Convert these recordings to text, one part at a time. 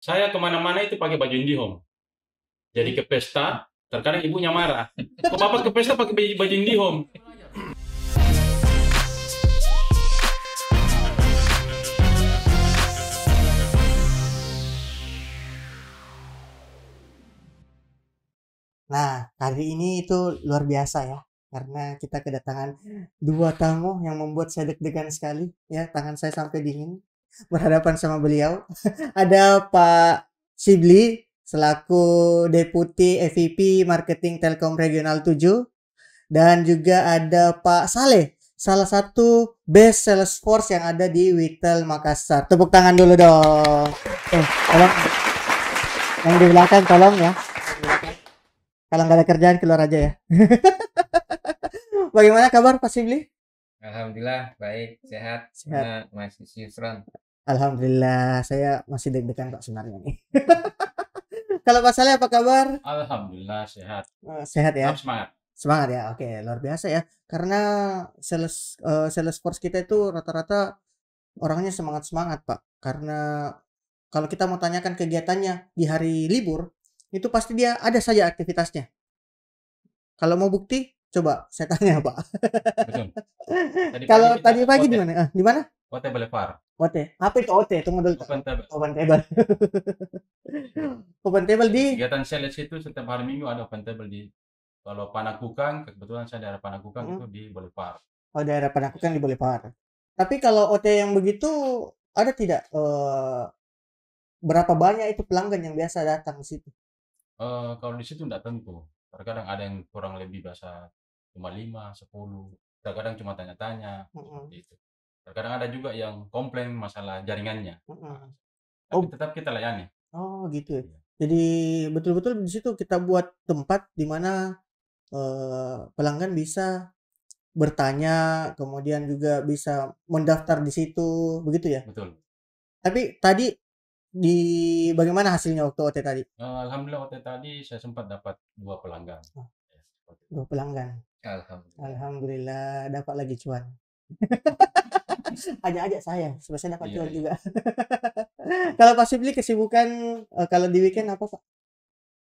Saya kemana-mana itu pakai baju IndiHome. Jadi ke pesta, terkadang ibunya marah. Kok bapak ke pesta pakai baju IndiHome? Nah, hari ini itu luar biasa ya, karena kita kedatangan dua tamu yang membuat saya deg-degan sekali. Ya, tangan saya sampai dingin berhadapan sama beliau. Ada Pak Sibli selaku Deputi EVP Marketing Telkom Regional 7 dan juga ada Pak Saleh, salah satu best sales force yang ada di Witel Makassar. Tepuk tangan dulu dong. Tolong yang di belakang tolong ya. Kalau nggak ada kerjaan keluar aja ya. Bagaimana kabar Pak Sibli? Alhamdulillah baik, sehat. Sehat. Mana Mas Yusron? Alhamdulillah, saya masih deg-degan Pak sebenarnya nih. Kalau Pak Saleh apa kabar? Alhamdulillah sehat. Sehat ya. Tetap semangat. Semangat ya. Oke, luar biasa ya. Karena sales force kita itu rata-rata orangnya semangat-semangat, Pak. Karena kalau kita mau tanyakan kegiatannya di hari libur, itu pasti dia ada saja aktivitasnya. Kalau mau bukti, coba saya tanya, Pak. Betul. Kalau tadi pagi di mana? Di mana? OT Boulevard. OT. Apa itu OT? Tunggu dulu. Open table. Open table. Open table di Kegiatan sales itu setiap hari Minggu ada open table di kalau Panakukang, kebetulan saya daerah Panakukang itu di Boulevard. Oh, daerah Panakukang di Boulevard. Tapi kalau OT yang begitu ada tidak berapa banyak itu pelanggan yang biasa datang ke situ? Kalau di situ enggak tentu. Terkadang ada yang kurang lebih biasa cuma 5, 10. Terkadang cuma tanya-tanya seperti itu. Terkadang ada juga yang komplain masalah jaringannya. Tapi tetap kita layani. Oh, gitu ya. Jadi betul-betul di situ kita buat tempat di mana pelanggan bisa bertanya, kemudian juga bisa mendaftar di situ, begitu ya? Betul. Tapi tadi bagaimana hasilnya waktu OT tadi? Alhamdulillah OT tadi saya sempat dapat 2 pelanggan. Ya, 2 pelanggan. Alhamdulillah. Alhamdulillah dapat lagi cuan. Ajak-ajak saya, supaya saya dapat cuan juga. Kalau Pak Sibli kesibukan kalau di weekend apa, Pak?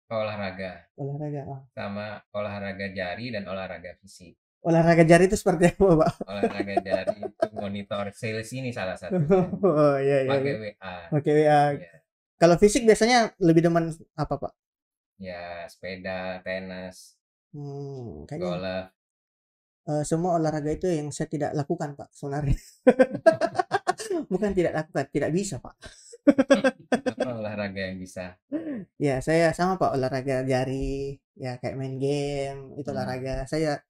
Olahraga. Olahraga. Sama olahraga jari dan olahraga fisik. Olahraga jari itu seperti apa, Pak? Olahraga jari itu monitor sales ini salah satunya. Oh, iya. Pakai WA. Pakai WA. Ya. Kalau fisik biasanya lebih demen apa, Pak? Ya, sepeda, tenis, Kayaknya golf. semua olahraga itu yang saya tidak lakukan, Pak, sebenarnya. Bukan tidak lakukan, tidak bisa, Pak. Olahraga yang bisa. Ya, saya sama, Pak, olahraga jari, ya kayak main game, itu olahraga. Saya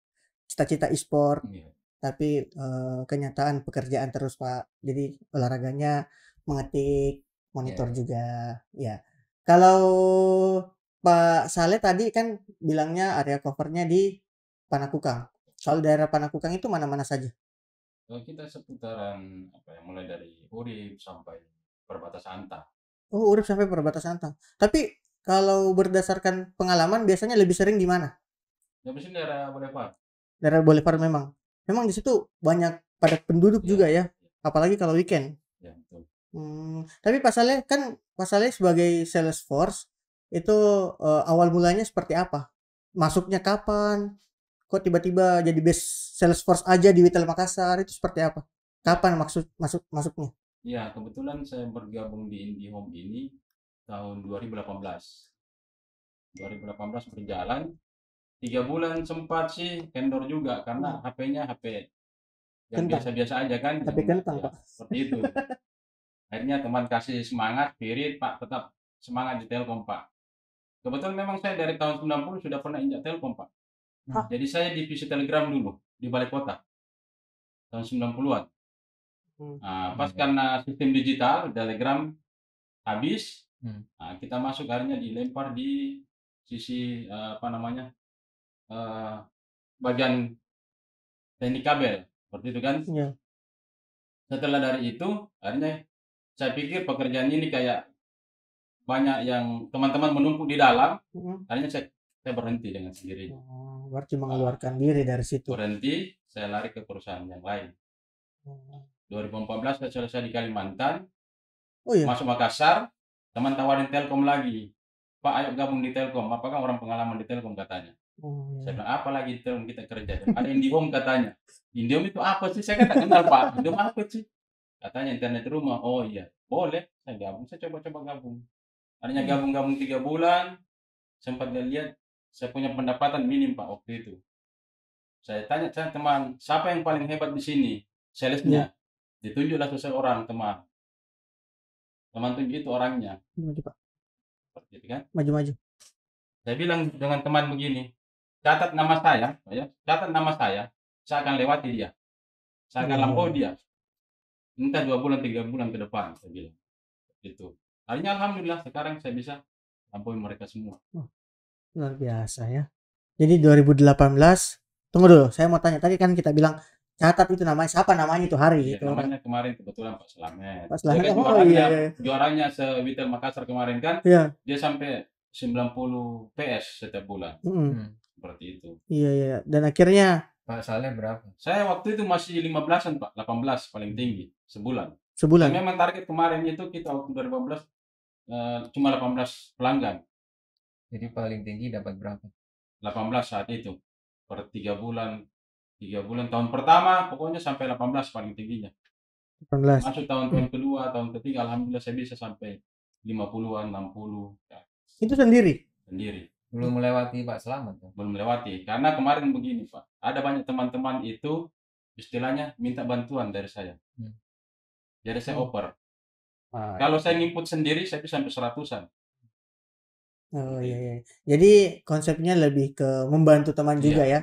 cita-cita e-sport, tapi kenyataan pekerjaan terus, Pak. Jadi olahraganya mengetik, monitor juga, ya. Kalau Pak Saleh tadi kan bilangnya area covernya di Panakukang. Soal daerah Panakukang itu mana-mana saja? Kita seputaran mulai dari Urip sampai perbatasan Anta. Oh, Urip sampai perbatasan Anta. Tapi kalau berdasarkan pengalaman biasanya lebih sering di mana? Ya, biasanya daerah Boulevard. Daerah Boulevard memang. Memang di situ banyak padat penduduk juga ya. Apalagi kalau weekend. Ya, betul. Tapi Pak Saleh sebagai sales force itu awal mulanya seperti apa? Masuknya kapan? Kok tiba-tiba jadi best sales force aja di Witel Makassar, itu seperti apa? Kapan masuknya? Ya, kebetulan saya bergabung di IndiHome ini tahun 2018. 2018 berjalan 3 bulan sempat sih kendor juga karena HP-nya HP yang biasa-biasa aja kan. HP kentang, Pak. Seperti itu. Akhirnya teman kasih semangat, Pirit, Pak, tetap semangat di Telkom, Pak. Kebetulan memang saya dari tahun 90 sudah pernah injak Telkom, Pak. Jadi saya divisi Telegram dulu di Balai Kota tahun 90-an. Pas karena sistem digital Telegram habis, kita masuk akhirnya dilempar di sisi bagian teknik kabel seperti itu kan. Setelah dari itu akhirnya saya pikir pekerjaan ini kayak banyak yang teman-teman menumpuk di dalam, akhirnya saya berhenti dengan sendirinya. Berarti mengeluarkan diri dari situ. Berhenti, saya lari ke perusahaan yang lain. 2014 saya selesai di Kalimantan, masuk Makassar, teman tawarin Telkom lagi, "Pak, ayo gabung di Telkom, apakah orang pengalaman di Telkom?" katanya. Oh, Saya ya. bilang, "Apa lagi di Telkom kita kerja?" "Ada IndiHome," katanya. "IndiHome itu apa sih? Saya kan nggak kenal, Pak. IndiHome apa sih?" Katanya internet rumah. "Oh iya, boleh." Saya gabung, saya coba-coba gabung. Akhirnya Hmm. gabung-gabung 3 bulan, sempat lihat saya punya pendapatan minim, Pak, waktu itu. Saya tanya sama teman, "Siapa yang paling hebat di sini Iya. salesnya?" Ditunjuklah seseorang teman. Teman tunjuk itu orangnya, Maju, Pak. seperti itu kan. Maju-maju. Saya bilang dengan teman begini, "Catat nama saya, Pak, ya, catat nama saya akan lewati dia, saya akan Iya, iya, lampaui iya. dia, entah 2 bulan, 3 bulan ke depan," saya bilang, gitu. Akhirnya alhamdulillah sekarang saya bisa lampaui mereka semua. Oh, luar biasa ya. Jadi 2018, tunggu dulu, saya mau tanya. Tadi kan kita bilang catat itu namanya siapa, namanya itu hari Iya, itu orang. namanya kemarin kebetulan Pak Slamet. Pas Dia lah. kan Oh iya, iya. juaranya se-Witel Makassar kemarin kan, Iya. dia sampai 90 PS setiap bulan, Mm-mm. seperti itu. Iya, iya. Dan akhirnya Pak Saleh berapa? Saya waktu itu masih 15-an, Pak, 18 paling tinggi sebulan. Dan sebulan. memang target kemarin itu kita waktu 2015 cuma 18 pelanggan. Jadi paling tinggi dapat berapa? 18 saat itu. Per 3 bulan, 3 bulan tahun pertama pokoknya sampai 18 paling tingginya. 18. Masuk tahun-tahun kedua, tahun ketiga alhamdulillah saya bisa sampai 50-an, 60 ya, Itu sendiri. sendiri. Belum melewati Pak Selamat kan? Belum melewati. Karena kemarin begini, Pak. Ada banyak teman-teman itu istilahnya minta bantuan dari saya. Jadi saya Oh. oper. Ah, Kalau iya. saya nginput sendiri saya bisa sampai 100-an. Oh Seperti iya, itu. iya. Jadi konsepnya lebih ke membantu teman juga Iya, ya.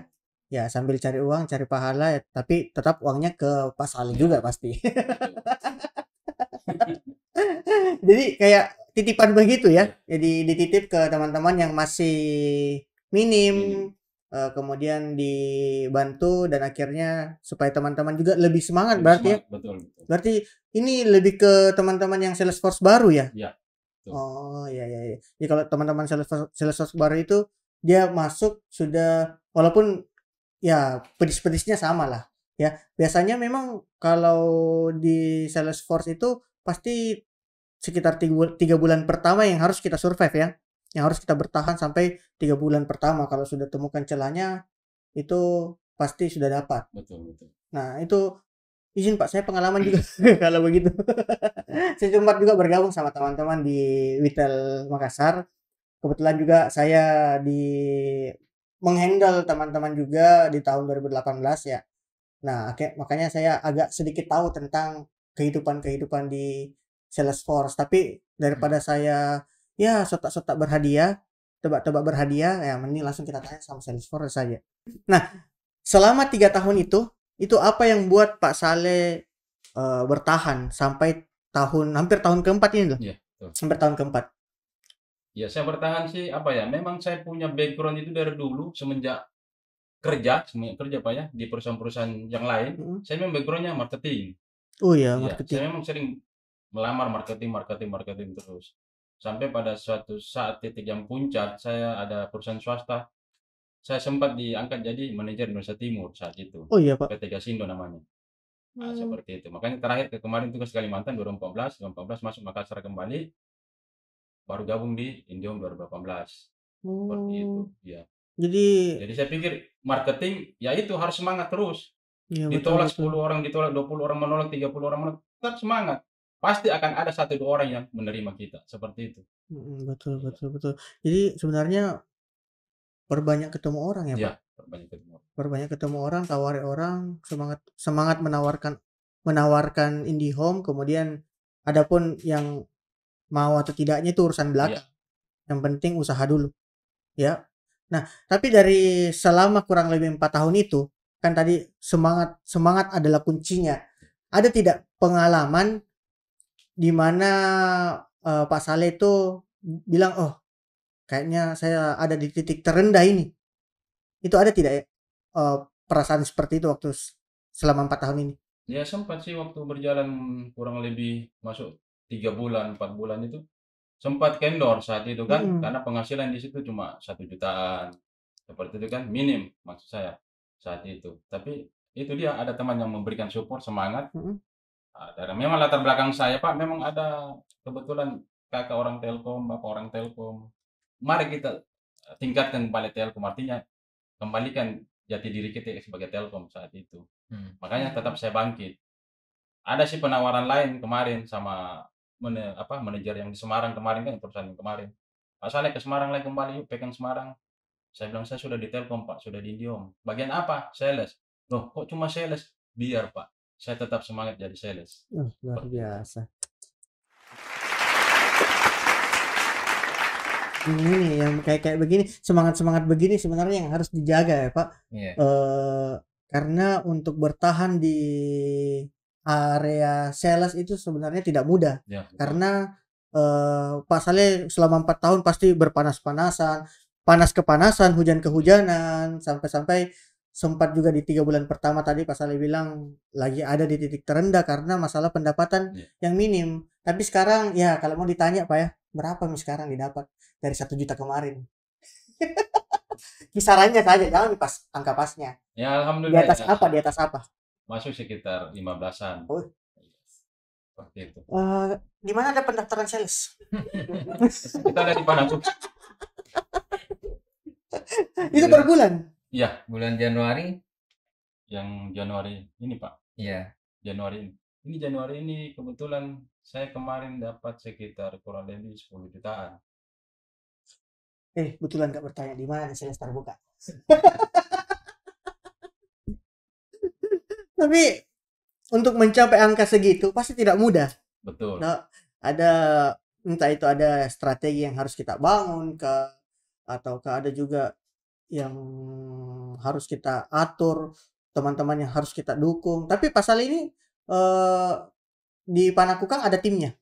Ya sambil cari uang, cari pahala, ya, tapi tetap uangnya ke Pak Saleh iya, juga pasti. betul. Jadi kayak titipan begitu ya. Iya, Jadi dititip ke teman-teman yang masih minim, minim. kemudian dibantu dan akhirnya supaya teman-teman juga lebih semangat Lebih berarti ya. semangat, betul, betul. Berarti ini lebih ke teman-teman yang Salesforce baru ya? Iya, betul. Oh, iya, iya, iya. Jadi kalau teman-teman Salesforce baru itu dia masuk sudah, walaupun ya pedis-pedisnya sama lah ya. Biasanya memang kalau di Salesforce itu pasti sekitar 3 bulan pertama yang harus kita survive ya. Yang harus kita bertahan sampai 3 bulan pertama. Kalau sudah temukan celahnya itu pasti sudah dapat. Betul, betul. Nah, itu izin Pak, saya pengalaman juga kalau begitu. Saya sempat juga bergabung sama teman-teman di Witel Makassar. Kebetulan juga saya menghandle teman-teman juga di tahun 2018 ya. Nah, makanya saya agak sedikit tahu tentang kehidupan-kehidupan di Salesforce. Tapi daripada saya ya sotak-sotak berhadiah, tebak-tebak berhadiah, ya mending langsung kita tanya sama Salesforce saja. Nah, selama 3 tahun itu apa yang buat Pak Saleh bertahan sampai hampir tahun keempat ini loh. Iya, betul. Hampir tahun keempat. Ya saya bertahan sih apa ya, memang saya punya background itu dari dulu semenjak kerja Pak ya, di perusahaan-perusahaan yang lain, Mm-mm. saya memang background-nya marketing. Oh iya, Iya, marketing. saya memang sering melamar marketing terus. Sampai pada suatu saat titik yang puncak, saya ada perusahaan swasta, saya sempat diangkat jadi manajer Indonesia Timur saat itu, Oh iya, Pak. PT Gasindo namanya. Nah, Hmm. seperti itu. Makanya terakhir kemarin tugas Kalimantan 2014 masuk Makassar kembali, baru gabung di Indihome 2018. Seperti itu, Oh, iya. jadi Jadi saya pikir marketing, ya itu harus semangat terus. iya betul Ditolak betul. 10 orang, ditolak 20 orang menolak, 30 orang menolak, tetap semangat. Pasti akan ada 1, 2 orang yang menerima kita, seperti itu. Betul Iya, betul betul. Jadi sebenarnya perbanyak ketemu orang ya, iya, Pak. perbanyak ketemu. Perbanyak ketemu orang, tawari orang, semangat semangat menawarkan IndiHome, kemudian adapun yang mau atau tidaknya itu urusan Iya, belakang. Yang penting usaha dulu, ya. Nah, tapi dari selama kurang lebih 4 tahun itu, kan tadi semangat adalah kuncinya. Ada tidak pengalaman di mana Pak Saleh itu bilang, "Oh, kayaknya saya ada di titik terendah ini." Itu ada tidak ya? Perasaan seperti itu waktu selama 4 tahun ini? ya sempat sih waktu berjalan kurang lebih masuk 3 bulan, 4 bulan itu, sempat kendor saat itu kan, Mhm, karena penghasilan di situ cuma 1 jutaan, seperti itu kan, minim maksud saya saat itu. Tapi itu dia ada teman yang memberikan support, semangat. mhm. Dan memang latar belakang saya Pak, memang ada kebetulan kakak orang Telkom, bapak orang Telkom. Mari kita tingkatkan kembali Telkom, artinya kembalikan jati diri kita sebagai Telkom saat itu. Makanya tetap saya bangkit. Ada sih penawaran lain kemarin sama manajer yang di Semarang kemarin kan, perusahaan yang kemarin. Pak Saleh ke Semarang lagi kembali, yuk pegang Semarang. Saya bilang, saya sudah di Telkom Pak, sudah di Indihome. Bagian apa? Sales. Loh, kok cuma sales? Biar Pak, saya tetap semangat jadi sales. Luar Seperti itu. biasa. Ini nih yang kayak begini, semangat begini sebenarnya yang harus dijaga ya Pak. Iya. Karena untuk bertahan di area sales itu sebenarnya tidak mudah. Ya, betul. Karena Pak Saleh selama 4 tahun pasti berpanas-panasan, panas kepanasan, hujan kehujanan, sampai-sampai sempat juga di 3 bulan pertama tadi Pak Saleh bilang lagi ada di titik terendah karena masalah pendapatan yang minim. Tapi sekarang ya kalau mau ditanya Pak ya, berapa nih sekarang didapat dari 1 juta kemarin? Kisarannya saja, jangan pas angka pasnya. Ya, Di alhamdulillah. atas ya, apa? Di atas apa? masuk sekitar 15-an. Oh. Seperti itu. Di mana ada pendaftaran sales? Kita ada di Panakuk. Itu per bulan. Iya, Bulan Januari? yang Januari ini Pak. Iya. Januari ini. Ini Januari ini kebetulan saya kemarin dapat sekitar kurang lebih 10 jutaan. Betulan nggak bertanya di mana sales terbuka. Tapi untuk mencapai angka segitu pasti tidak mudah. Betul. Nah, ada entah itu ada strategi yang harus kita bangun ataukah ada juga yang harus kita atur, teman-teman yang harus kita dukung. Tapi pasal ini di Panakukang ada timnya.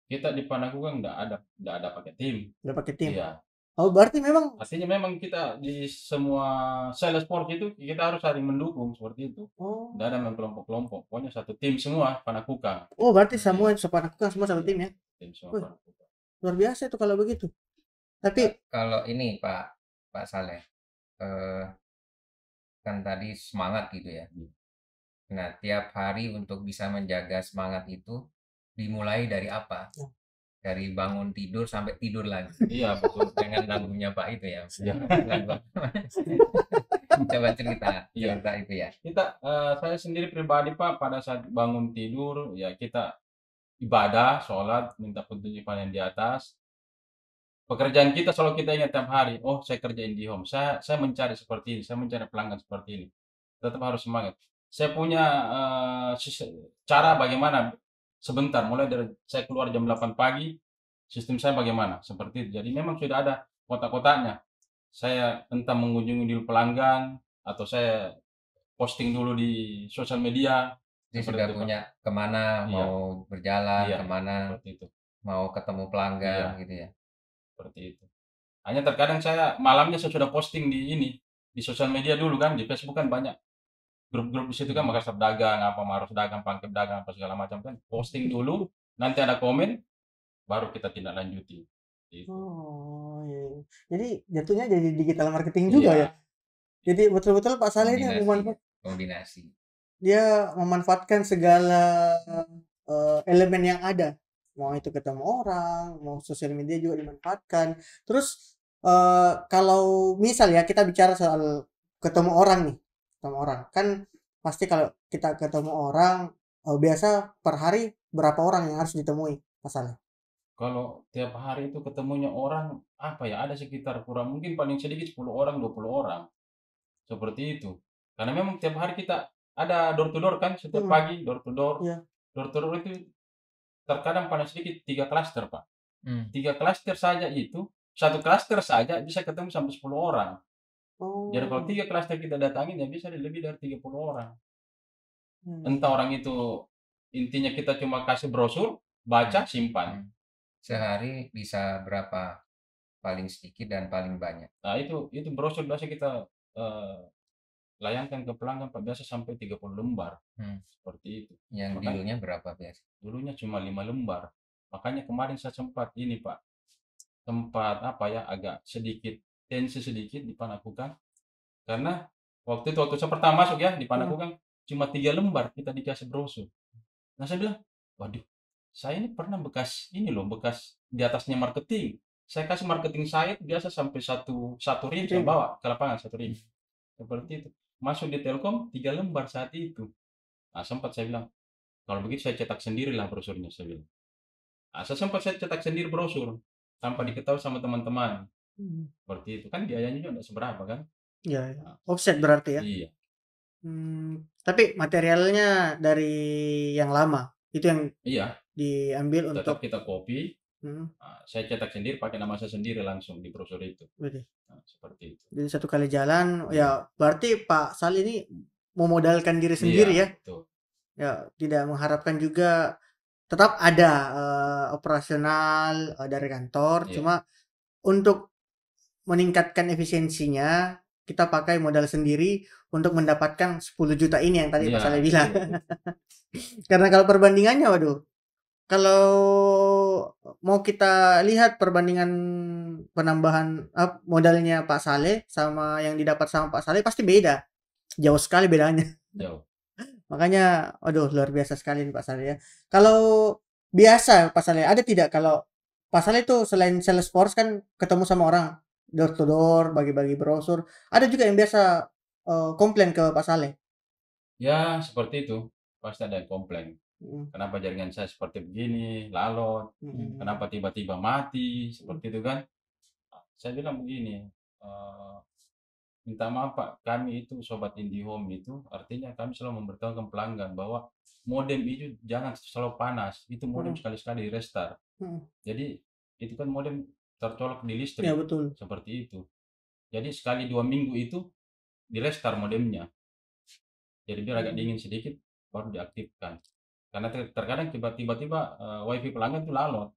Kita di Panakukang nggak ada pakai tim. Nggak pakai tim. Iya. Oh, berarti memang Artinya memang kita di semua sales sport itu kita harus saling mendukung seperti itu. Oh. Nggak ada memang kelompok-kelompok. Pokoknya satu tim semua Panakukang. Oh, berarti semua Panakukang semua satu tim ya? Tim semua Panakukang. Luar biasa itu kalau begitu. Tapi kalau ini Pak Saleh, kan tadi semangat gitu ya. Nah, tiap hari untuk bisa menjaga semangat itu dimulai dari apa? Dari bangun tidur sampai tidur lagi. Iya, betul. Dengan lagunya Pak itu ya. Iya. Coba cerita itu ya. Saya sendiri pribadi Pak, pada saat bangun tidur ya kita ibadah, sholat, minta petunjuk yang di atas. Pekerjaan kita selalu kita ingat tiap hari, oh saya kerja IndiHome, saya mencari seperti ini, saya mencari pelanggan seperti ini. Tetap harus semangat. Saya punya cara bagaimana sebentar, mulai dari saya keluar jam 8 pagi, sistem saya bagaimana, seperti itu. Jadi memang sudah ada kotak-kotaknya. Saya entah mengunjungi dulu pelanggan, atau saya posting dulu di sosial media. Jadi sudah itu, punya kemana, Iya. mau berjalan, Iya, kemana, seperti itu. mau ketemu pelanggan gitu ya. Seperti itu. Hanya terkadang saya malamnya saya sudah posting di sosial media dulu kan, di Facebook kan banyak grup-grup di situ kan, Makassar Dagang, apa Maros Dagang, Pangkep Dagang, apa segala macam kan. Posting dulu, nanti ada komen, baru kita tindak lanjuti. Gitu. Oh, iya. Jadi jatuhnya jadi digital marketing juga ya. Jadi betul-betul Pak Saleh ini kombinasi. Dia memanfaatkan segala elemen yang ada. Mau itu ketemu orang, mau sosial media juga dimanfaatkan. Terus kalau misal ya kita bicara soal ketemu orang nih, kan pasti kalau kita ketemu orang biasa per hari berapa orang yang harus ditemui pasalnya? Kalau tiap hari itu ketemunya orang apa ya, ada sekitar kurang mungkin paling sedikit 10 orang 20 orang seperti itu. Karena memang tiap hari kita ada door to door kan, setiap pagi door to door. Iya. Door to door itu terkadang paling sedikit 3 klaster Pak. 3 klaster saja itu, satu klaster saja bisa ketemu sampai 10 orang. Jadi kalau 3 klaster kita datangin ya bisa lebih dari 30 orang. Entah orang itu intinya kita cuma kasih brosur, baca, simpan. Sehari bisa berapa paling sedikit dan paling banyak? Nah itu brosur biasa kita layangkan ke pelanggan Pak, biasa sampai 30 lembar. Seperti itu. Yang dulunya berapa biasa? Dulunya cuma 5 lembar. Makanya kemarin saya sempat ini Pak, agak sedikit tensi sedikit di Panakukang. Karena waktu saya pertama masuk ya di Panakukang, cuma 3 lembar kita dikasih brosur. Nah saya bilang, waduh, Saya ini pernah bekas ini loh, bekas di atasnya marketing. Saya kasih marketing saya itu biasa sampai satu rim saya Rim. bawa ke lapangan, satu rim. Seperti itu. Masuk di Telkom 3 lembar saat itu. Nah, sempat saya bilang, kalau begitu saya cetak sendirilah brosurnya, saya bilang. Nah, saya cetak sendiri brosur tanpa diketahui sama teman-teman. Hmm. Seperti itu. Kan biayanya juga enggak seberapa kan? Ya, Nah, offset berarti ya. iya. Tapi materialnya dari yang lama itu yang Iya, diambil tetap untuk kita copy. Saya cetak sendiri pakai nama saya sendiri langsung di brosur itu. Widih. Nah, seperti itu. Jadi satu kali jalan ya berarti Pak Sal ini memodalkan diri sendiri Iya, ya. betul. Ya, tidak mengharapkan juga tetap ada operasional dari kantor, Iya. cuma untuk meningkatkan efisiensinya kita pakai modal sendiri untuk mendapatkan 10 juta ini yang tadi Pak Iya, Saleh bilang. betul. Karena kalau perbandingannya waduh, kalau mau kita lihat perbandingan penambahan modalnya Pak Saleh sama yang didapat sama Pak Saleh pasti beda. Jauh sekali bedanya. Jauh. Makanya aduh luar biasa sekali nih Pak Saleh ya. Kalau biasa Pak Saleh ada tidak kalau Pak Saleh itu selain Salesforce kan ketemu sama orang door to door, bagi-bagi brosur, ada juga yang biasa komplain ke Pak Saleh. Ya, seperti itu. Pasti ada yang komplain. Mhm. Kenapa jaringan saya seperti begini, lalot, kenapa tiba-tiba mati, seperti itu kan. Saya bilang begini, minta maaf Pak, kami itu sobat IndiHome itu artinya kami selalu memberitahukan pelanggan bahwa modem itu jangan selalu panas, itu modem Mhm. sekali-sekali di-restart. Mhm. Jadi itu kan modem tercolok di Ya listrik, betul. seperti itu. Jadi sekali 2 minggu itu di-restart modemnya. Jadi biar agak dingin sedikit baru diaktifkan. Karena terkadang tiba-tiba WiFi pelanggan itu lalot.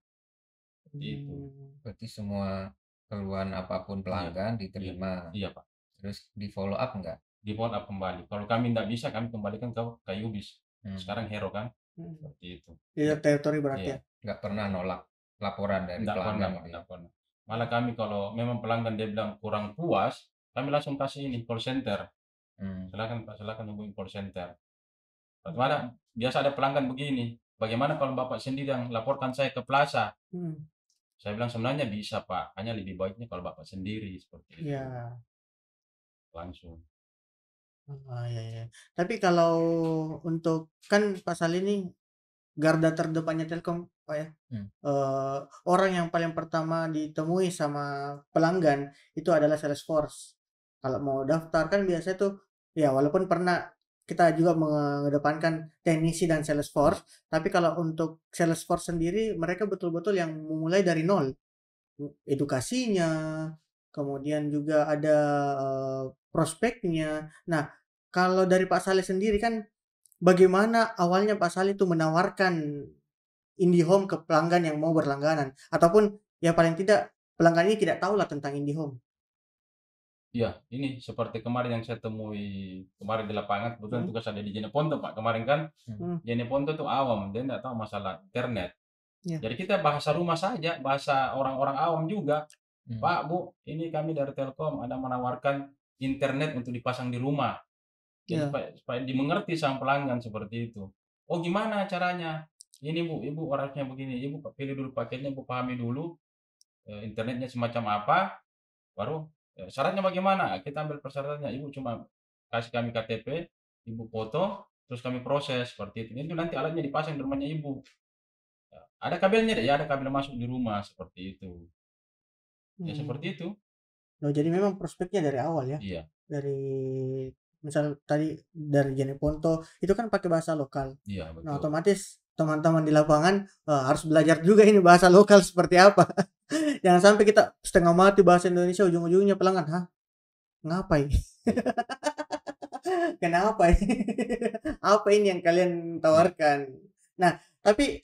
Seperti itu. Berarti semua keluhan apapun Iya, pelanggan iya, diterima. iya Pak. Terus di follow up enggak? Di follow up kembali. Kalau kami tidak bisa, kami kembalikan ke Ubis. Sekarang Hero kan, seperti itu. Di teritori berarti Iya. ya. Nggak pernah nolak laporan dari Enggak pernah, pelanggan Pak, gitu ya? enggak pernah. Malah kami kalau memang pelanggan dia bilang kurang puas, kami langsung kasih ini call center. Silakan Pak, silakan hubungi call center. Malah biasa ada pelanggan begini, bagaimana kalau Bapak sendiri yang laporkan saya ke Plaza? Saya bilang sebenarnya bisa Pak, hanya lebih baiknya kalau Bapak sendiri seperti itu. Ya. Langsung. Ya, ya. Tapi kalau untuk kan Pak Sal ini garda terdepannya Telkom, Pak ya. Orang yang paling pertama ditemui sama pelanggan itu adalah Salesforce. Kalau mau daftar kan biasanya tuh ya walaupun pernah kita juga mengedepankan teknisi dan Salesforce, tapi kalau untuk Salesforce sendiri mereka betul-betul yang memulai dari nol. Edukasinya, kemudian juga ada prospeknya. Nah, kalau dari Pak Saleh sendiri kan bagaimana awalnya Pak Saleh itu menawarkan IndiHome ke pelanggan yang mau berlangganan ataupun ya paling tidak pelanggan ini tidak tahulah tentang IndiHome. Iya, ini seperti kemarin yang saya temui kemarin di lapangan, kebetulan tugas ada di Jeneponto Pak. Kemarin kan Jeneponto tuh awam, dia nggak tahu masalah internet. Ya. Jadi kita bahasa rumah saja, bahasa orang-orang awam juga. Pak, Bu, ini kami dari Telkom ada menawarkan internet untuk dipasang di rumah. Jadi Ya. supaya dimengerti sama pelanggan seperti itu. Oh gimana caranya? Ini Bu, Ibu harusnya begini. Ibu pilih dulu paketnya, Ibu pahami dulu internetnya semacam apa, baru syaratnya bagaimana? Kita ambil persyaratannya. Ibu cuma kasih kami KTP, Ibu foto, terus kami proses seperti itu. Itu nanti alatnya dipasang di rumahnya Ibu. Ada kabelnya deh, ya ada kabel masuk di rumah seperti itu. Ya seperti itu. Oh, jadi memang prospeknya dari awal ya. Iya. Dari misal tadi dari Jeneponto itu kan pakai bahasa lokal. Iya, Nah, betul. otomatis teman-teman di lapangan harus belajar juga ini bahasa lokal seperti apa. Jangan sampai kita setengah mati bahasa Indonesia ujung-ujungnya pelanggan, "Hah? Ngapain?" Kenapa ini? Apa ini yang kalian tawarkan? Nah, tapi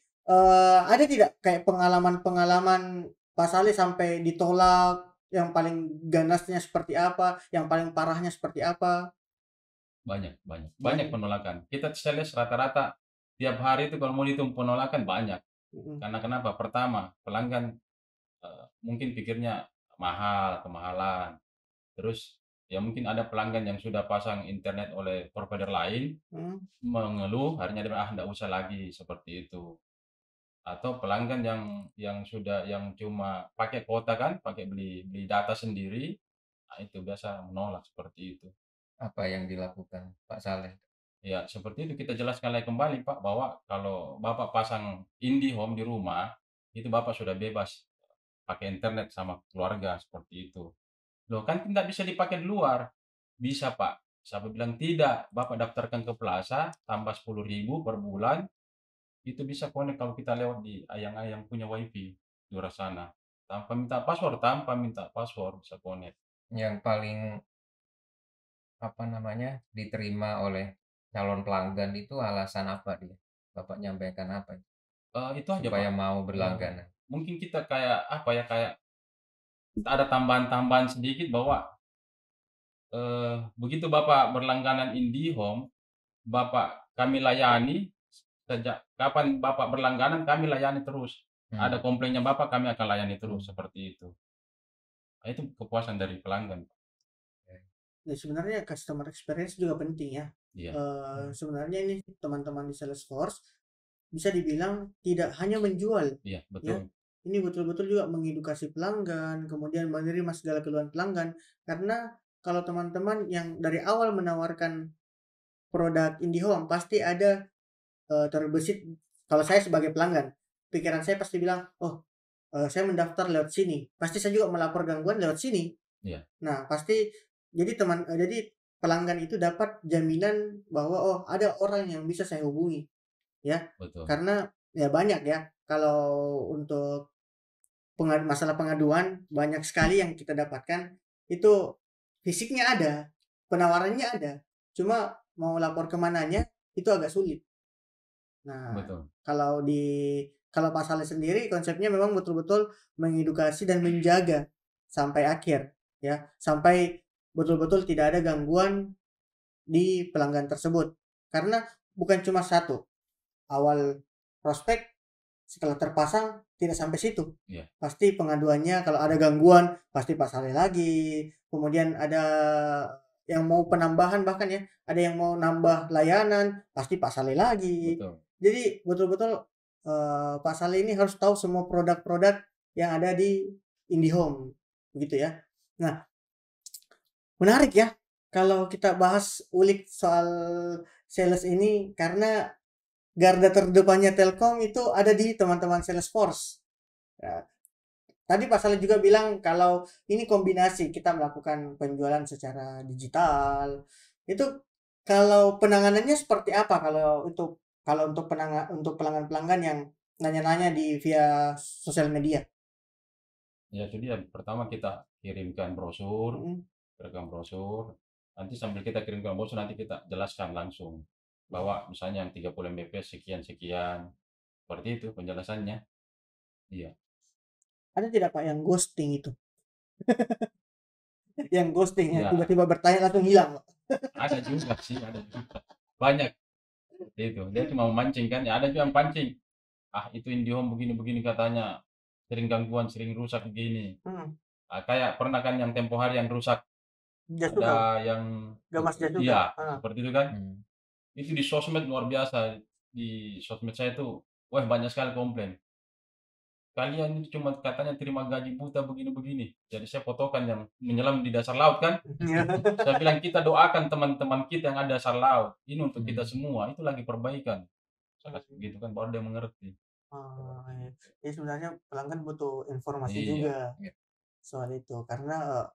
ada tidak kayak pengalaman-pengalaman Pak Saleh sampai ditolak, yang paling ganasnya seperti apa, yang paling parahnya seperti apa? Banyak, banyak. Banyak penolakan. Kita sales rata-rata tiap hari itu kalau mau dihitung penolakan banyak. Karena kenapa? Pertama, pelanggan mungkin pikirnya mahal, kemahalan. Terus ya mungkin ada pelanggan yang sudah pasang internet oleh provider lain mengeluh, akhirnya dia bilang, "Ah, enggak usah lagi," seperti itu. Atau pelanggan yang sudah yang cuma pakai kuota kan, pakai beli beli data sendiri, nah itu biasa menolak seperti itu. Apa yang dilakukan Pak Saleh? Ya, seperti itu kita jelaskan lagi kembali, Pak, bahwa kalau Bapak pasang IndiHome di rumah, itu Bapak sudah bebas pakai internet sama keluarga, seperti itu. Loh kan tidak bisa dipakai di luar. Bisa, Pak. Saya bilang, "Tidak, Bapak daftarkan ke Plaza, tambah 10.000 per bulan, itu bisa connect kalau kita lewat di ayang-ayang punya WiFi di luar sana. Tanpa minta password bisa connect." Yang paling apa namanya, diterima oleh calon pelanggan itu alasan apa dia? Bapak nyampaikan apa Itu aja, supaya Pak. mau Eee, berlangganan? Mungkin kita kayak, apa ya, kayak ada tambahan-tambahan sedikit bahwa, begitu Bapak berlangganan IndiHome, kami layani sejak kapan Bapak berlangganan, kami layani terus. Ada Hmm. komplainnya Bapak, kami akan layani terus, seperti itu. Nah, itu kepuasan dari pelanggan. Ya sebenarnya customer experience juga penting ya. Iya, Sebenarnya ini teman-teman di Salesforce bisa dibilang tidak hanya menjual iya, ya. betul. Ini betul-betul juga mengedukasi pelanggan, kemudian menerima segala keluhan pelanggan. Karena kalau teman-teman yang dari awal menawarkan produk IndiHome pasti ada terbesit. Kalau saya sebagai pelanggan, pikiran saya pasti bilang, "Oh, saya mendaftar lewat sini, pasti saya juga melapor gangguan lewat sini." Iya, Nah, pasti jadi pelanggan itu dapat jaminan bahwa, "Oh, ada orang yang bisa saya hubungi." Ya. betul. Karena ya banyak ya, kalau untuk masalah pengaduan banyak sekali yang kita dapatkan, itu fisiknya ada, penawarannya ada, cuma mau lapor ke mananya itu agak sulit. Nah, Betul. kalau Pak Saleh sendiri konsepnya memang betul-betul mengedukasi dan menjaga sampai akhir, ya, sampai betul-betul tidak ada gangguan di pelanggan tersebut. Karena bukan cuma satu, awal prospek setelah terpasang tidak sampai situ. Iya, Pasti pengaduannya kalau ada gangguan pasti Pak Saleh lagi. Kemudian ada yang mau penambahan bahkan ya, ada yang mau nambah layanan pasti Pak Saleh lagi. betul. Jadi betul-betul Pak Saleh ini harus tahu semua produk-produk yang ada di IndiHome gitu ya. Nah, menarik ya kalau kita bahas ulik soal sales ini karena garda terdepannya Telkom itu ada di teman-teman Salesforce. Ya, tadi Pak Saleh juga bilang kalau ini kombinasi kita melakukan penjualan secara digital. Itu kalau penanganannya seperti apa kalau untuk pelanggan-pelanggan yang nanya-nanya di via sosial media? Ya itu dia, pertama kita Mhm. kirimkan brosur, nanti sambil kita kirimkan brosur, nanti kita jelaskan langsung, bahwa misalnya yang 30 Mbps sekian-sekian, seperti itu penjelasannya. Iya, Ada tidak Pak yang ghosting itu? Yang ghosting ya iya, tiba-tiba bertanya langsung hilang, Pak. ada juga sih, ada juga. Banyak, itu. Dia cuma memancing kan, ya ada juga yang pancing. "Ah, itu IndiHome begini-begini katanya, sering gangguan, sering rusak begini." Hmm. Kayak pernah kan yang tempo hari yang rusak, Jas juga, Pak. ada yang Gamas jas juga. iya, Ah. seperti itu kan. Hmm. Itu di sosmed luar biasa, di sosmed saya tuh, wah banyak sekali komplain. "Kalian itu cuma katanya terima gaji buta begini-begini." Jadi saya fotokan yang menyelam di dasar laut kan, saya bilang, "Kita doakan teman-teman kita yang ada dasar laut, ini untuk kita Hmm. semua, itu lagi perbaikan." Saya kasih begitu kan baru dia mengerti. Oh, iya. Jadi sebenarnya pelanggan butuh informasi Iya, juga Ya. soal itu karena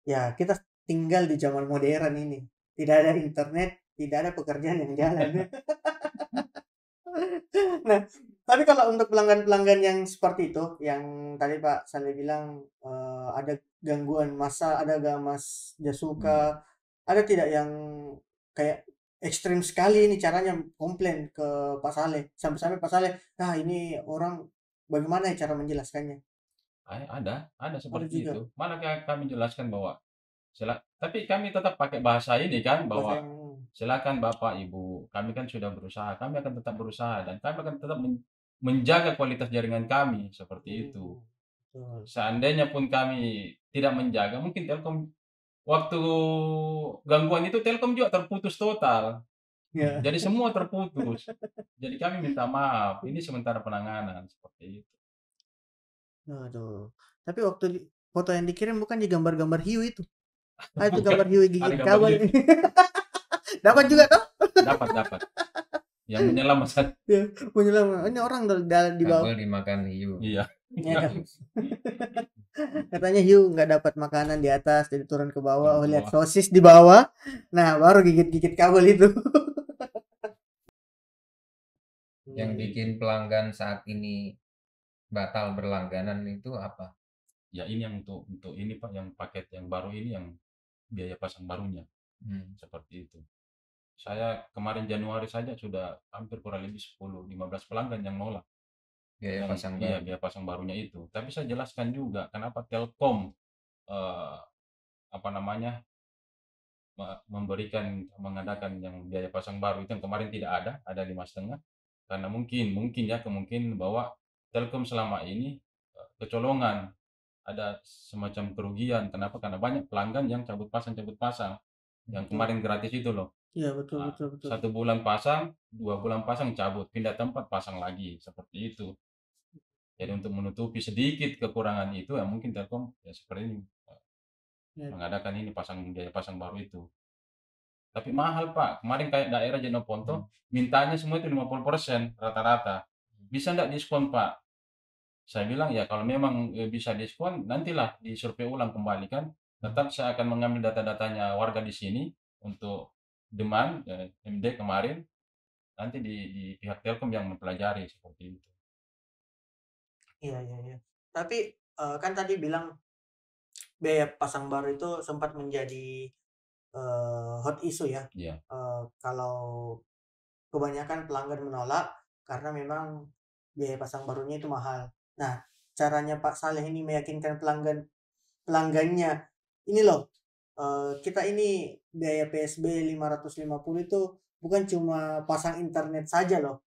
ya kita tinggal di zaman modern ini. Tidak ada internet, tidak ada pekerjaan yang jalan. Nah, tapi kalau untuk pelanggan-pelanggan yang seperti itu, yang tadi Pak Saleh bilang ada gangguan massa, ada gamas iya. jasuka, ada tidak yang kayak ekstrim sekali ini caranya komplain ke Pak Saleh, sampai-sampai Pak Saleh, "Ah, ini orang bagaimana ya cara menjelaskannya?" Ada Ada seperti juga itu. Malah kami jelaskan bahwa tapi kami tetap pakai bahasa ini kan, bahasa bahwa yang silakan Bapak, Ibu, kami kan sudah berusaha, kami akan tetap berusaha dan kami akan tetap menjaga kualitas jaringan kami, seperti itu. betul. Seandainya pun kami tidak menjaga, mungkin Telkom waktu gangguan itu Telkom juga terputus total. Ya. Jadi semua terputus. Jadi kami minta maaf, ini sementara penanganan seperti itu. Aduh. Tapi waktu foto yang dikirim bukan di gambar-gambar hiu itu. Ah, itu Bukan, gambar hiu ada gigit gambar kabel. hiu. Dapat juga toh? Dapat. Yang menyelam Mas. Ya, menyelam. Ini orang di bawah. Kabel dimakan hiu. Iya. Ya, katanya hiu nggak dapat makanan di atas, jadi turun ke bawah. Oh, lihat sosis di bawah. Nah, baru gigit-gigit kabel itu. Yang bikin pelanggan saat ini batal berlangganan itu apa? Ya ini yang untuk ini Pak, yang paket yang baru ini yang biaya pasang barunya. Seperti itu. Saya kemarin Januari saja sudah hampir kurang lebih 10-15 pelanggan yang nolak. Biaya pasang Iya, baru. biaya pasang barunya itu. Tapi saya jelaskan juga kenapa Telkom apa namanya mengadakan yang biaya pasang baru itu yang kemarin tidak ada 5,5, karena mungkin ya kemungkinan bahwa Telkom selama ini kecolongan, ada semacam kerugian. Kenapa? Karena banyak pelanggan yang cabut pasang yang kemarin gratis itu loh. Iya, betul. 1 bulan pasang, 2 bulan pasang, cabut, pindah tempat, pasang lagi, seperti itu. Jadi untuk menutupi sedikit kekurangan itu ya mungkin Telkom ya seperti ini Ya. mengadakan ini biaya pasang baru itu. Tapi mahal Pak, kemarin kayak daerah Jenoponto mintanya semua itu 50% rata-rata. Bisa nggak diskon Pak? Saya bilang ya kalau memang bisa diskon, nantilah disurvei ulang kembali kan. Tetap saya akan mengambil data-datanya warga di sini untuk demand MD kemarin, nanti di pihak Telkom yang mempelajari seperti itu. Iya. Tapi kan tadi bilang biaya pasang baru itu sempat menjadi hot issue ya. Iya. Kalau kebanyakan pelanggan menolak karena memang biaya pasang barunya itu mahal. Nah, caranya Pak Saleh ini meyakinkan pelanggannya, ini loh, kita ini biaya PSB 550 itu bukan cuma pasang internet saja loh.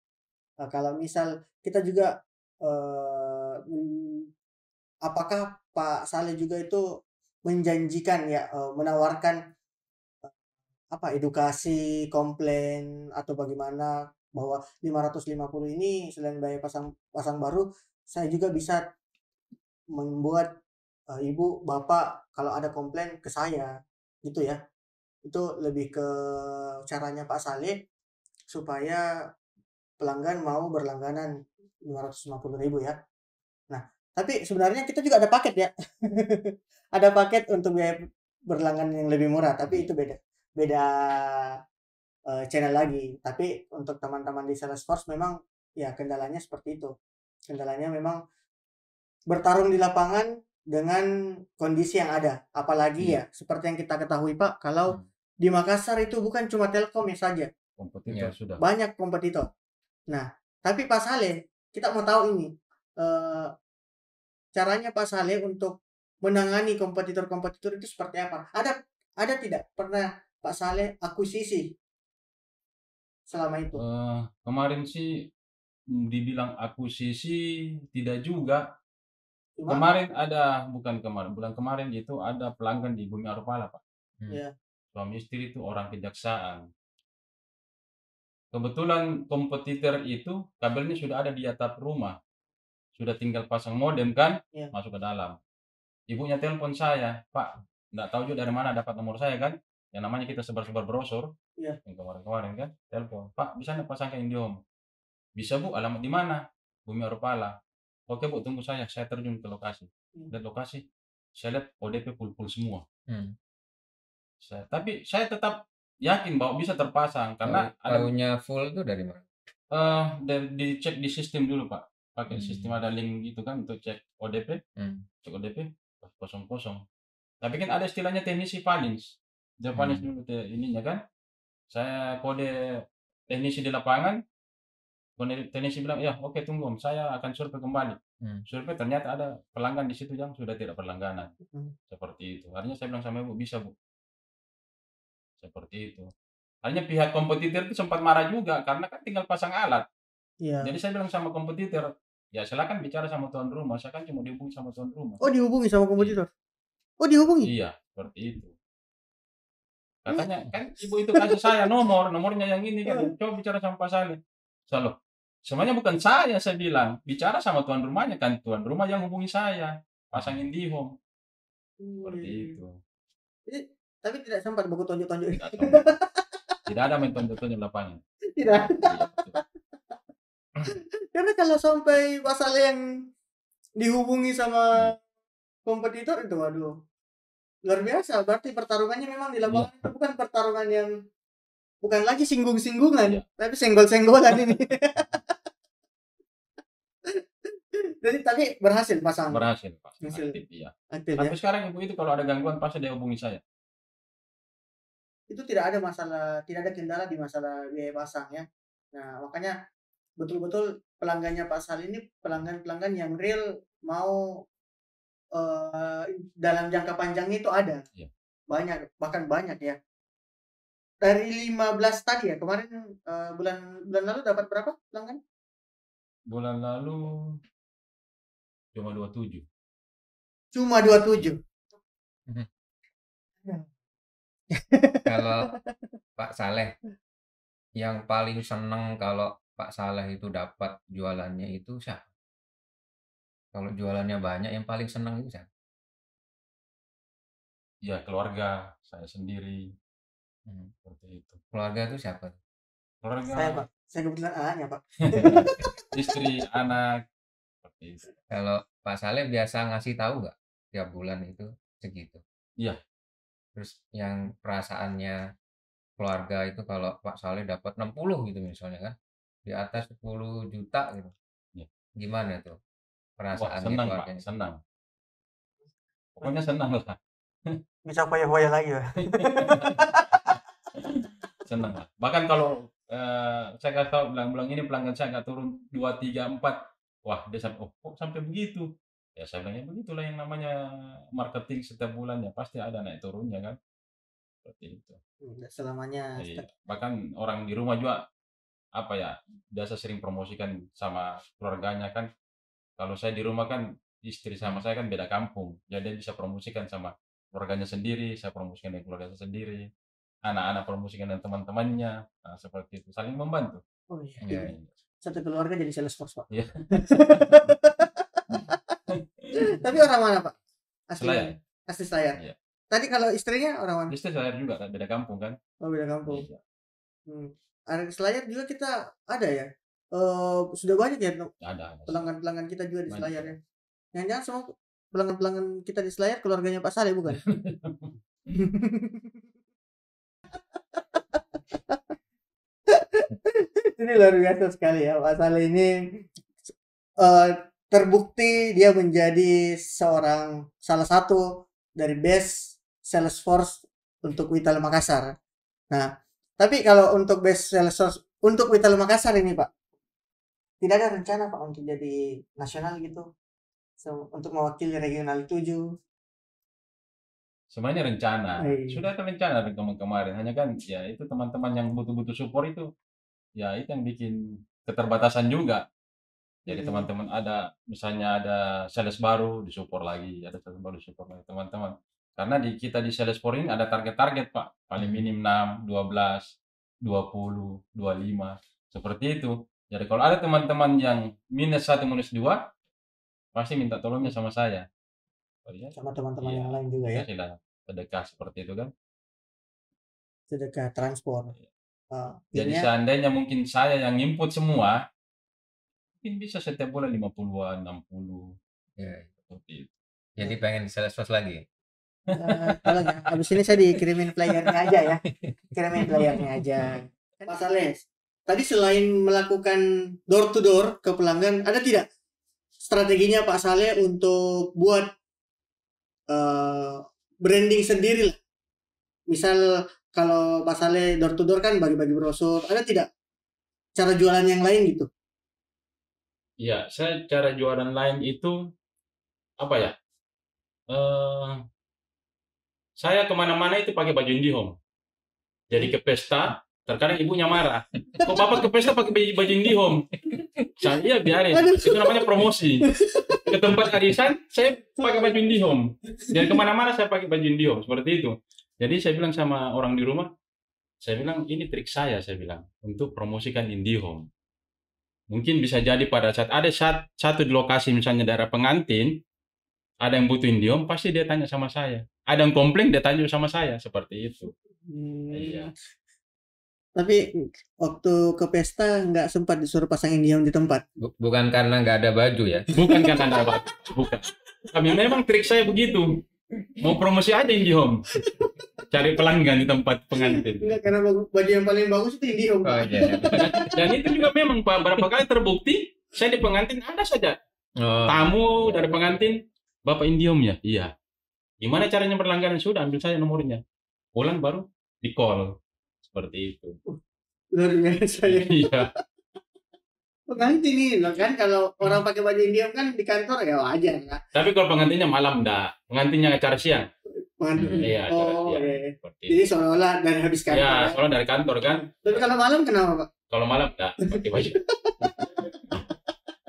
Kalau misal kita juga apakah Pak Saleh juga itu menjanjikan ya, menawarkan edukasi, komplain atau bagaimana bahwa 550 ini selain biaya pasang baru, saya juga bisa membuat ibu, bapak kalau ada komplain ke saya, gitu ya. Itu lebih ke caranya Pak Saleh supaya pelanggan mau berlangganan 550.000 ya. Nah, tapi sebenarnya kita juga ada paket ya. Ada paket untuk biaya berlangganan yang lebih murah, tapi itu beda channel lagi. Tapi untuk teman-teman di Salesforce memang ya kendalanya seperti itu. Kendalanya memang bertarung di lapangan dengan kondisi yang ada. Apalagi ya seperti yang kita ketahui Pak, kalau di Makassar itu bukan cuma Telkom saja. Kompetitor sudah. Banyak kompetitor. Nah, tapi Pak Saleh, kita mau tahu ini caranya Pak Saleh untuk menangani kompetitor-kompetitor itu seperti apa? Ada tidak pernah Pak Saleh akuisisi selama itu? Kemarin sih dibilang akuisisi tidak juga. Cuma Bulan kemarin itu ada pelanggan di Bumi Arupala Pak. ya, Suami istri itu orang kejaksaan. Kebetulan kompetitor itu kabelnya sudah ada di atap rumah. Sudah tinggal pasang modem kan, ya, masuk ke dalam. Ibunya telepon saya, Pak, nggak tahu juga dari mana dapat nomor saya kan, yang namanya kita sebar-sebar brosur, ya. yang kemarin-kemarin kan, telepon, Pak, bisa nggak pasang ke Indihome? Bisa Bu, alamat di mana? Bumi Arupala. Oke Bu, tunggu saya terjun ke lokasi. Lihat lokasi, saya lihat ODP full semua. Tapi saya tetap yakin bahwa bisa terpasang karena Tahunya full itu dari mana? dari dicek di sistem dulu Pak, pakai sistem ada link gitu kan untuk cek ODP, cek ODP kosong. Tapi kan ada istilahnya teknisi Valins, dia Valins dulu ininya kan, saya kode teknisi di lapangan, teknisi bilang ya oke tunggu Om, saya akan survei kembali. Survei ternyata ada pelanggan di situ yang sudah tidak berlangganan, seperti itu. Artinya saya bilang sama Ibu, bisa Bu, seperti itu. Hanya pihak kompetitor itu sempat marah juga karena kan tinggal pasang alat. Iya. Jadi saya bilang sama kompetitor, ya silakan bicara sama tuan rumah, saya kan cuma dihubungi sama tuan rumah. Oh, dihubungi sama kompetitor. Oh, dihubungi? Iya, seperti itu. Katanya kan ibu itu kasih saya nomornya yang ini kan. Coba bicara sama Pak Saleh. Selalu. Semuanya bukan saya bilang. Bicara sama tuan rumahnya kan. Tuan rumah yang hubungi saya. Pasang IndiHome. Seperti itu. Jadi, tapi tidak sempat buku tonjok-tonjok. Tidak ada main tonjok-tonjok lapangan. Tidak. Iya, Karena kalau sampai pasal yang dihubungi sama kompetitor itu, waduh, luar biasa. Berarti pertarungannya memang di lapangan itu bukan pertarungan yang, bukan lagi singgung-singgungan, tapi senggol-senggolan ini. Jadi tapi berhasil pasang. Berhasil Pak. Hasil. Aktif, iya. Aktif, Sampai ya. sekarang ibu itu kalau ada gangguan pasti dia hubungi saya. Itu tidak ada masalah, tidak ada kendala di masalah biaya pasang ya. Nah, makanya betul-betul pelanggannya Pak Sal ini pelanggan-pelanggan yang real mau dalam jangka panjangnya itu ada. Iya. Banyak, bahkan banyak ya. Dari 15 tadi ya, kemarin bulan lalu dapat berapa pelanggan? Bulan lalu cuma 27. Cuma 27. Kalau Pak Saleh yang paling seneng kalau Pak Saleh itu dapat jualannya itu siapa? Kalau jualannya banyak yang paling seneng itu siapa? Ya keluarga saya sendiri. Seperti itu. Keluarga itu siapa? Keluarga. Saya Pak, saya kebetulan anaknya Pak. Istri, anak. Seperti itu. Kalau Pak Saleh biasa ngasih tahu nggak tiap bulan itu segitu? Iya. Terus yang perasaannya keluarga itu kalau Pak Saleh dapat 60 gitu misalnya kan, di atas 10 juta gitu. Iya. Gimana tuh Wah, perasaannya senang Pak, keluarganya? senang. Pokoknya senang lah. Bisa foya-foya lagi Pak. Senang lah. Bahkan kalau saya kasih tahu bilang ini pelanggan saya nggak turun 2, 3, 4. Wah, dia sampai, oh kok sampai begitu? Ya saya bilangnya begitulah yang namanya marketing setiap bulannya pasti ada naik turunnya kan. Seperti itu. Nggak selamanya. Iya. Bahkan orang di rumah juga apa ya, biasa sering promosikan sama keluarganya kan. Kalau saya di rumah kan istri sama saya kan beda kampung. Jadi dia bisa promosikan sama keluarganya sendiri, saya promosikan dengan keluarga saya sendiri. Anak-anak promosikan dengan teman-temannya. Nah, seperti itu. Saling membantu. Oh iya. Iya. Satu keluarga jadi Salesforce Pak. Iya. Tapi orang mana Pak? Asli. Selayar. Asli Selayar. Iya. Tadi kalau istrinya orang mana? Istri saya juga kan beda kampung kan. Oh beda kampung. Iya. Ada Selayar juga kita ada ya. Sudah banyak ya Ada. pelanggan-pelanggan kita juga di Banyak. Selayar ya. Jangan-jangan semua pelanggan-pelanggan kita di Selayar keluarganya Pak Saleh bukan? Ini luar biasa sekali ya Pak Saleh ini, terbukti dia menjadi salah satu dari best Salesforce untuk Wital Makassar. Nah, tapi kalau untuk best Salesforce untuk Wital Makassar ini Pak, tidak ada rencana Pak untuk jadi nasional gitu, untuk mewakili regional 7. Semuanya rencana. Iya. Sudah ada rencana dari kemarin. Hanya kan ya itu teman-teman yang butuh-butuh support itu. Ya itu yang bikin keterbatasan juga. Jadi teman-teman ada misalnya ada sales baru disupport lagi, ada sales baru disupport lagi teman-teman. Karena kita di Salesforce ini ada target-target Pak. Paling minim 6, 12, 20, 25. Seperti itu. Jadi kalau ada teman-teman yang minus 1, minus 2, pasti minta tolongnya sama saya. Sama teman-teman Iya. yang lain juga ya. Saya sudah sedekah seperti itu kan. Sedekah transport. Jadi Akhirnya seandainya mungkin saya yang input semua, mungkin bisa setiap bulan 50-an, 60. Iya. Seperti itu. Jadi pengen di Salesforce lagi? tolong ya. Habis ini saya dikirimin playernya aja ya. Kirimin playernya aja. Pak Saleh, tadi selain melakukan door to door ke pelanggan, ada tidak strateginya Pak Saleh untuk buat branding sendiri lah? Misal kalau Pak Saleh door to door kan bagi-bagi brosur, ada tidak cara jualan yang lain gitu? Iya, saya cara jualan lain itu apa ya? Saya kemana-mana itu pakai baju IndiHome. Jadi ke pesta, terkadang ibunya marah. Kok bapak ke pesta pakai baju IndiHome? Saya iya biarin, itu namanya promosi. Ke tempat arisan, saya pakai baju IndiHome. Jadi kemana-mana saya pakai baju IndiHome, seperti itu. Jadi saya bilang sama orang di rumah, saya bilang ini trik saya bilang untuk promosikan IndiHome. Mungkin bisa jadi pada saat ada satu di lokasi misalnya daerah pengantin, ada yang butuh IndiHome, pasti dia tanya sama saya. Ada yang komplain, dia tanya sama saya, seperti itu. Iya. Tapi waktu ke pesta nggak sempat disuruh pasang IndiHome di tempat. Bukan karena nggak ada baju ya. Bukan karena ada batu, bukan. Kami memang trik saya begitu. Mau promosi aja IndiHome. Cari pelanggan di tempat pengantin. Enggak, karena baju yang paling bagus itu IndiHome. Oh iya. Dan itu juga memang Pak, berapa kali terbukti, saya di pengantin ada saja. Oh. Tamu dari pengantin, Bapak IndiHome ya? Iya. Gimana caranya berlangganan? Sudah, ambil saya nomornya. Pulang baru di call. Seperti itu. Luar biasa ya. Iya. Pengantin nih, loh kan kalau orang pakai baju IndiHome kan di kantor ya wajar ya. Tapi kalau pengantinnya malam enggak. Pengantinnya acara siang. Pengantin. Iya, acara Oh, siang. iya. Seperti Jadi itu. seolah-olah dari habis kantor. Ya, Ya. soalnya dari kantor kan. Tapi kalau malam kenapa, Pak? Kalau malam enggak pakai baju.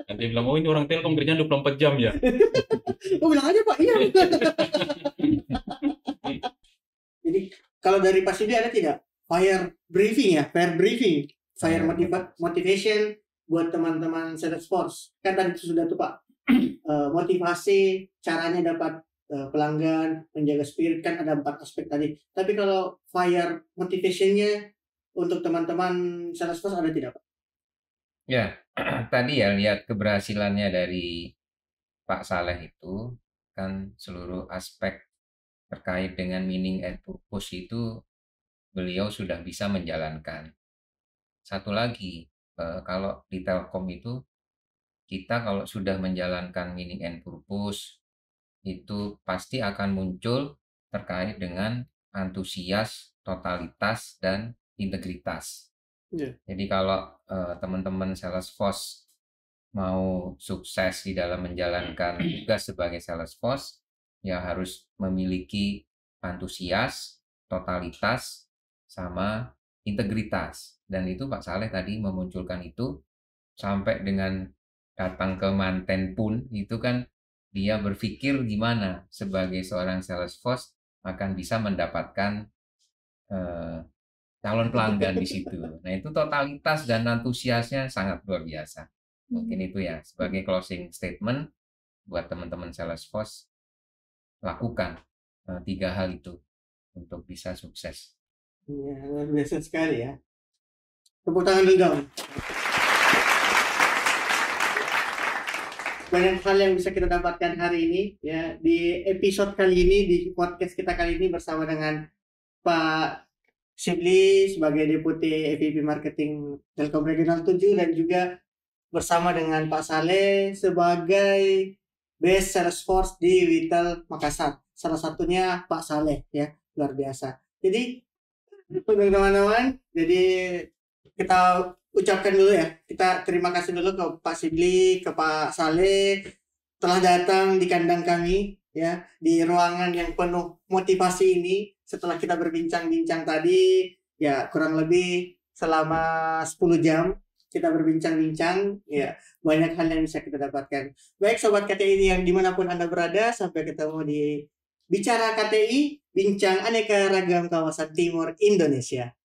Nanti bilang, oh ini orang Telkom kerjaan 24 jam ya. Oh, bilang aja, Pak. Iya. Jadi kalau dari Pak Sidi ada tidak fire briefing ya, fire briefing, fire motivation buat teman-teman Salesforce. Kan tadi sudah tuh Pak, motivasi, caranya dapat pelanggan, menjaga spirit, kan ada 4 aspek tadi. Tapi kalau fire motivationnya untuk teman-teman Salesforce ada tidak Pak? Ya, tadi ya lihat keberhasilannya dari Pak Saleh itu kan seluruh aspek terkait dengan meaning and purpose itu beliau sudah bisa menjalankan. Satu lagi, kalau di Telkom itu kita kalau sudah menjalankan meaning and purpose itu pasti akan muncul terkait dengan antusias, totalitas, dan integritas. Yeah. Jadi kalau teman-teman Salesforce mau sukses di dalam menjalankan tugas sebagai Salesforce, ya harus memiliki antusias, totalitas, sama integritas. Dan itu Pak Saleh tadi memunculkan itu sampai dengan datang ke Manten pun itu kan dia berpikir gimana sebagai seorang Salesforce akan bisa mendapatkan calon pelanggan di situ. Nah itu totalitas dan antusiasnya sangat luar biasa. Mungkin itu ya sebagai closing statement buat teman-teman Salesforce, lakukan 3 hal itu untuk bisa sukses. Ya, luar biasa sekali ya. Tepuk tangan dulu dong. Banyak hal yang bisa kita dapatkan hari ini ya di episode kali ini, di podcast kita kali ini bersama dengan Pak Shibli sebagai Deputi EVP Marketing Telkom Regional 7 dan juga bersama dengan Pak Saleh sebagai Best Salesforce di Witel Makassar. Salah satunya Pak Saleh ya, luar biasa. Jadi teman-teman, jadi kita ucapkan dulu ya, kita terima kasih dulu ke Pak Shibli, ke Pak Saleh telah datang di kandang kami ya, di ruangan yang penuh motivasi ini. Setelah kita berbincang-bincang tadi ya kurang lebih selama 10 jam kita berbincang-bincang ya, banyak hal yang bisa kita dapatkan. Baik Sobat KTI yang dimanapun Anda berada, sampai ketemu di Bicara KTI, Bincang Aneka Ragam Kawasan Timur Indonesia.